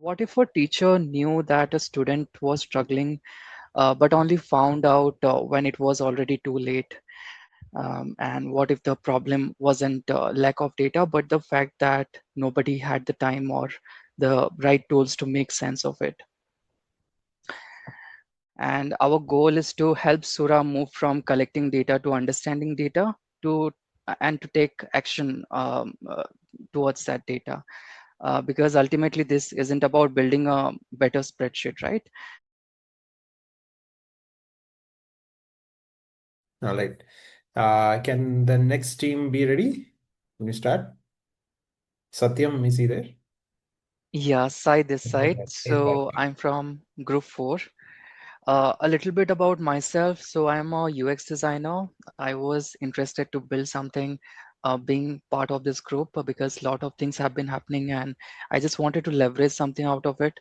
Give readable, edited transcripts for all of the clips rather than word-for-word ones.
What if a teacher knew that a student was struggling, but only found out when it was already too late? And what if the problem wasn't lack of data, but the fact that nobody had the time or the right tools to make sense of it? And our goal is to help Sura move from collecting data to understanding data to and to take action towards that data. Because ultimately this isn't about building a better spreadsheet, right? All right. Can the next team be ready? Can you start? Satyam, is he there? Yeah, Sai this side. So I'm from group 4. A little bit about myself. So I'm a UX designer. I was interested to build something, being part of this group because a lot of things have been happening and I just wanted to leverage something out of it.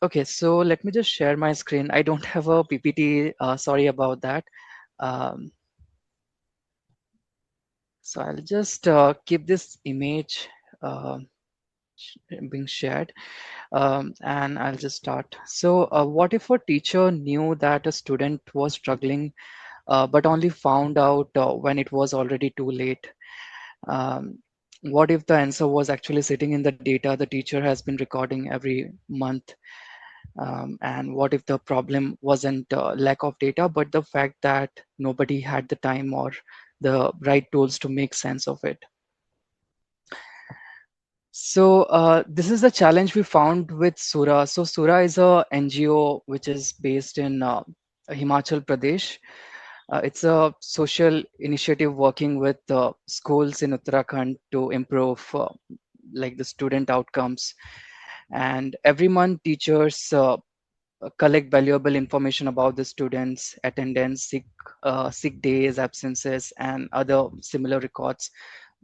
Okay, so let me just share my screen. I don't have a PPT. Sorry about that. Um, so I'll just keep this image uh, being shared. And I'll just start. So, what if a teacher knew that a student was struggling, but only found out when it was already too late? Um, what if the answer was actually sitting in the data the teacher has been recording every month? And what if the problem wasn't lack of data, but the fact that nobody had the time or the right tools to make sense of it? So this is the challenge we found with Suraah. So Suraah is a NGO which is based in Himachal Pradesh. It's a social initiative working with schools in Uttarakhand to improve like the student outcomes. And every month, teachers collect valuable information about the students' attendance, sick days, absences, and other similar records.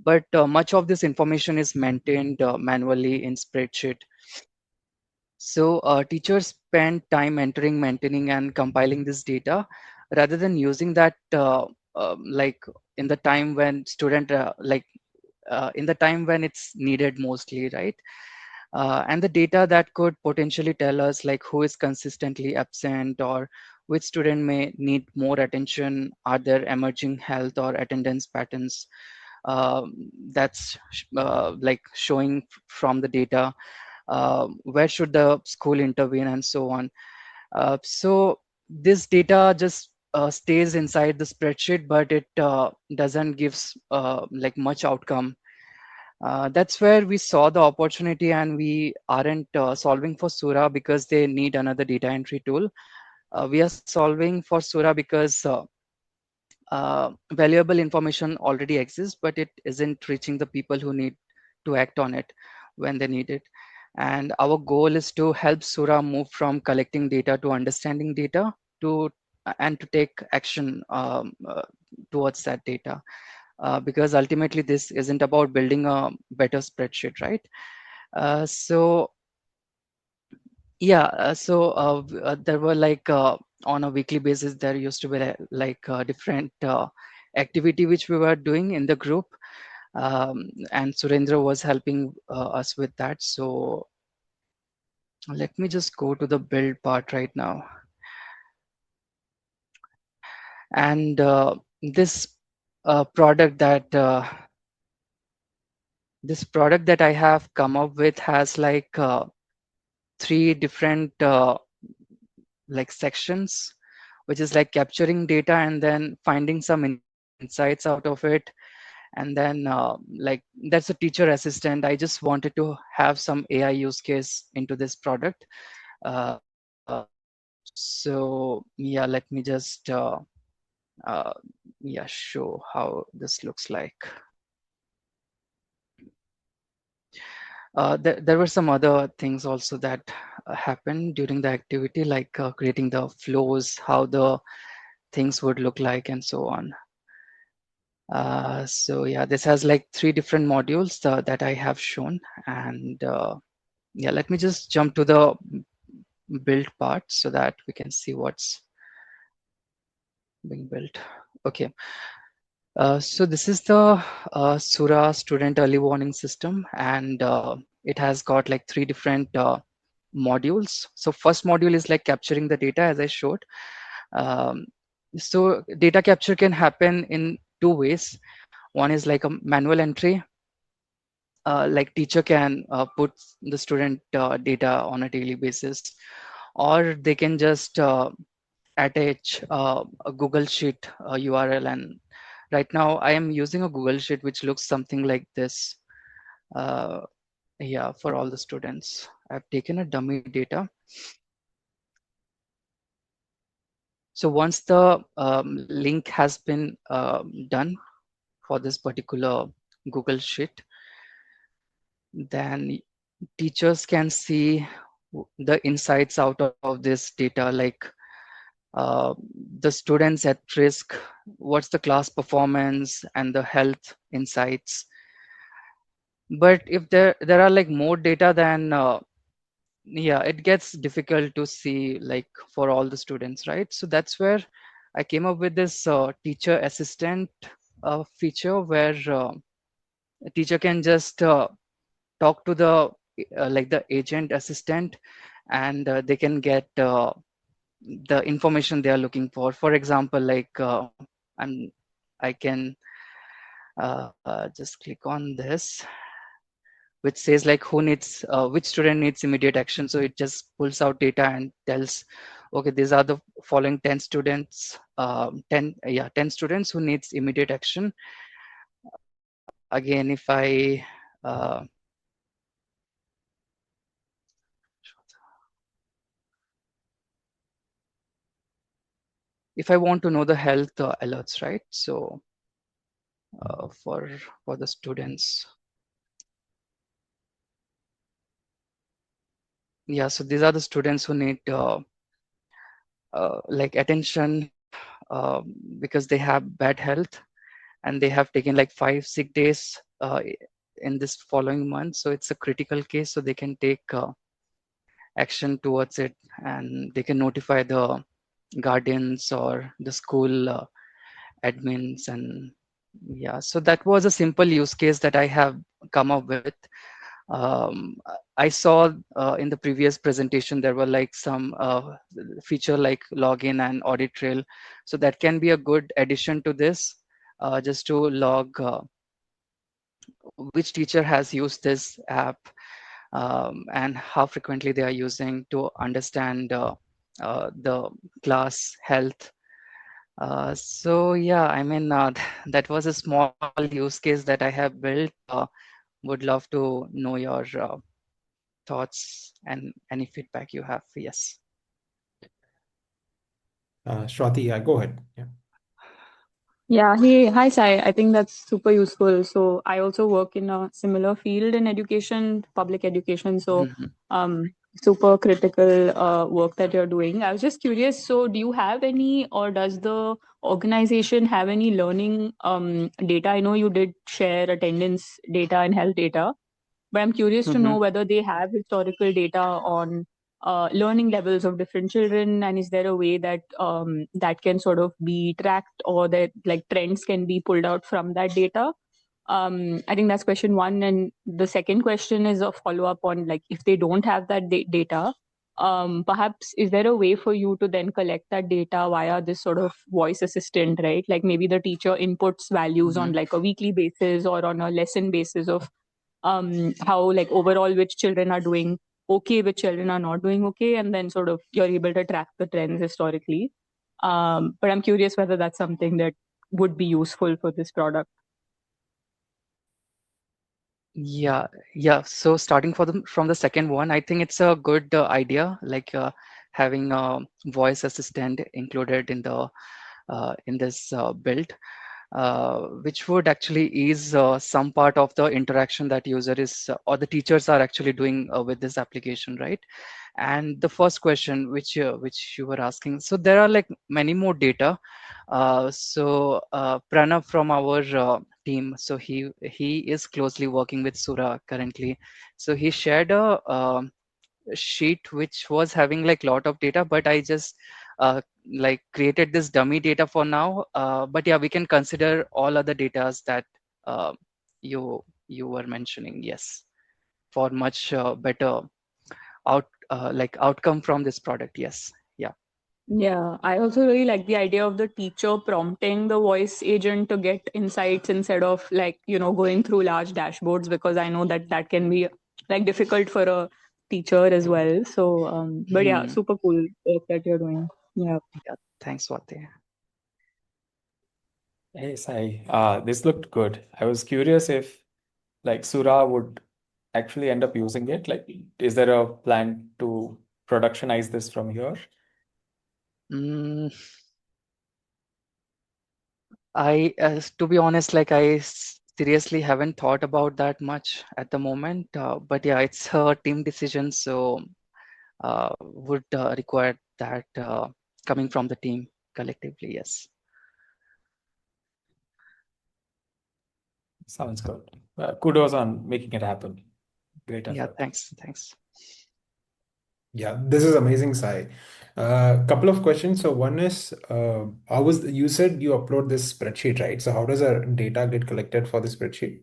But much of this information is maintained manually in spreadsheet. So teachers spend time entering, maintaining, and compiling this data rather than using that like in the time when student in the time when it's needed mostly, right? And the data that could potentially tell us like who is consistently absent or which student may need more attention, are there emerging health or attendance patterns that's like showing from the data, where should the school intervene and so on. So this data just stays inside the spreadsheet, but it doesn't gives like much outcome. That's where we saw the opportunity, and we aren't solving for Sura because they need another data entry tool. We are solving for Sura because valuable information already exists, but it isn't reaching the people who need to act on it when they need it. And our goal is to help Sura move from collecting data to understanding data to and to take action towards that data. Because ultimately, this isn't about building a better spreadsheet, right? So yeah, there were like on a weekly basis, there used to be like different activity which we were doing in the group, and Surendra was helping us with that. So let me just go to the build part right now. And this product that I have come up with has like three different like sections, which is like capturing data and then finding some insights out of it. And then like that's a teacher assistant. I just wanted to have some AI use case into this product. So yeah, let me just uh, yeah, show how this looks like. There were some other things also that happened during the activity, like creating the flows, how the things would look like, and so on. So yeah, this has like three different modules that I have shown. And yeah, let me just jump to the build part so that we can see what's being built. Okay, so this is the Suraah student early warning system, and it has got like three different modules. So first module is like capturing the data, as I showed. um, so data capture can happen in two ways. One is like a manual entry, like teacher can put the student data on a daily basis, or they can just attach a Google Sheet URL. And right now I am using a Google Sheet which looks something like this. Uh, yeah, for all the students, I've taken a dummy data. So once the link has been done for this particular Google Sheet, then teachers can see the insights out of this data, like uh, the students at risk, what's the class performance, and the health insights. But if there are like more data, then yeah, it gets difficult to see like for all the students, right? So that's where I came up with this teacher assistant feature, where a teacher can just talk to the like the agent assistant, and they can get the information they are looking for. For example, like I can just click on this, which says like who needs which student needs immediate action. So it just pulls out data and tells, okay, these are the following 10 students, 10 students who needs immediate action. Again, if I want to know the health alerts, right? So for the students, yeah, so these are the students who need like attention because they have bad health, and they have taken like 5 sick days in this following month. So it's a critical case, so they can take action towards it, and they can notify the guardians or the school admins. And yeah, so that was a simple use case that I have come up with. um, I saw in the previous presentation there were like some feature like login and audit trail, so that can be a good addition to this, just to log which teacher has used this app, and how frequently they are using, to understand the class health. So yeah, I mean, that was a small use case that I have built. Would love to know your thoughts and any feedback you have. Yes. Shruti, yeah, go ahead. Yeah. Yeah, hey, hi Sai. I think that's super useful. So I also work in a similar field in education, public education. So Mhm. super critical work that you're doing. I was just curious. So do you have any, or does the organization have any learning data? I know you did share attendance data and health data, but I'm curious to know Mhm. whether they have historical data on learning levels of different children, and is there a way that that can sort of be tracked, or that like trends can be pulled out from that data? I think that's question one. And the second question is a follow up on, like, if they don't have that data, perhaps is there a way for you to then collect that data via this sort of voice assistant, right? Like maybe the teacher inputs values on Mhm. like a weekly basis or on a lesson basis of how like overall which children are doing okay, which children are not doing okay, and then sort of you're able to track the trends historically. But I'm curious whether that's something that would be useful for this product. Yeah, yeah. So starting from the second one, I think it's a good idea, like having a voice assistant included in this build, which would actually ease some part of the interaction that user is or the teachers are actually doing with this application, right? And the first question which you were asking, so there are like many more data. Pranav from our team, so he is closely working with Suraah currently. So he shared a sheet which was having like lot of data, but I just like created this dummy data for now. But yeah, we can consider all other datas that uh, you were mentioning. Yes, for much better outcome from this product. Yes. Yeah. Yeah, I also really like the idea of the teacher prompting the voice agent to get insights instead of like, going through large dashboards, because I know that that can be like difficult for a teacher as well. So, but yeah, Hmm. super cool work that you're doing. Yeah. Yeah. Thanks, Swati. Hey, Sai, this looked good. I was curious if like Suraah would actually end up using it. Like, is there a plan to productionize this from here? Mm, to be honest, like seriously haven't thought about that much at the moment. But yeah, it's a team decision, so would require that coming from the team collectively. Yes. Sounds good. Kudos on making it happen. Great Yeah. effort. Thanks. Yeah, this is amazing, Sai. Couple of questions. So one is, you said you upload this spreadsheet, right? So how does our data get collected for the spreadsheet?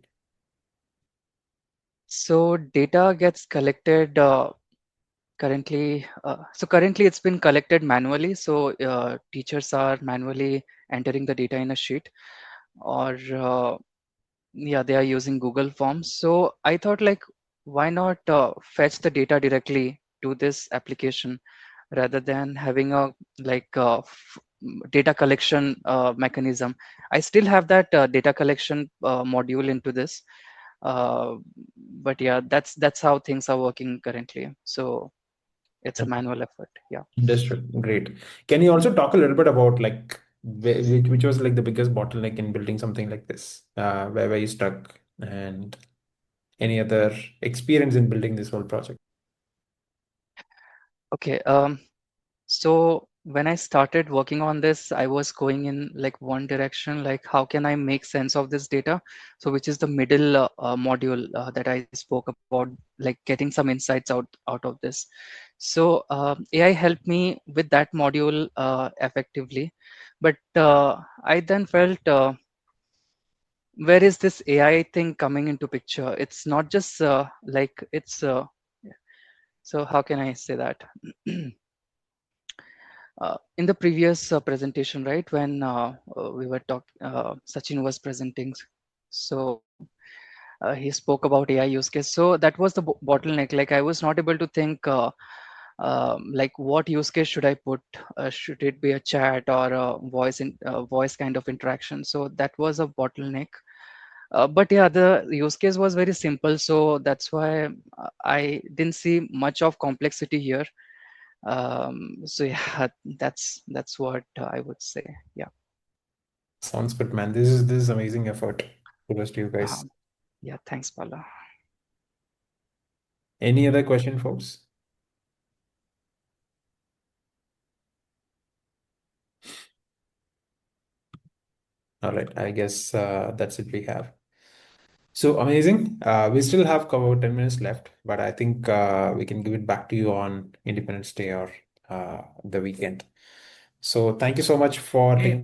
So data gets collected currently it's been collected manually. So teachers are manually entering the data in a sheet, or yeah, they are using Google Forms. So I thought, like, why not fetch the data directly to this application rather than having a data collection mechanism. I still have that data collection module into this, uh, but yeah, that's how things are working currently. So it's a manual effort. Yeah. Understood. Great. Can you also talk a little bit about like which was like the biggest bottleneck in building something like this? Where were you stuck, and any other experience in building this whole project? Okay. So when I started working on this, I was going in like one direction, like how can I make sense of this data? So which is the middle module that I spoke about, like getting some insights out of this. So AI helped me with that module effectively, but I then felt, where is this AI thing coming into picture? It's not just so how can I say that? In the previous presentation, right, when we were talking, Sachin was presenting. So he spoke about AI use case. So that was the bottleneck. Like I was not able to think, like what use case should I put? Should it be a chat or a voice kind of interaction? So that was a bottleneck. But yeah, the use case was very simple. So that's why I didn't see much of complexity here. So yeah, that's what I would say. Yeah. Sounds good, man. This is amazing effort. Kudos to you guys. um, yeah, thanks, Pala. Any other question, folks? All right, I guess that's it we have. So amazing. We still have about 10 minutes left, but I think we can give it back to you on Independence Day or the weekend. So thank you so much for taking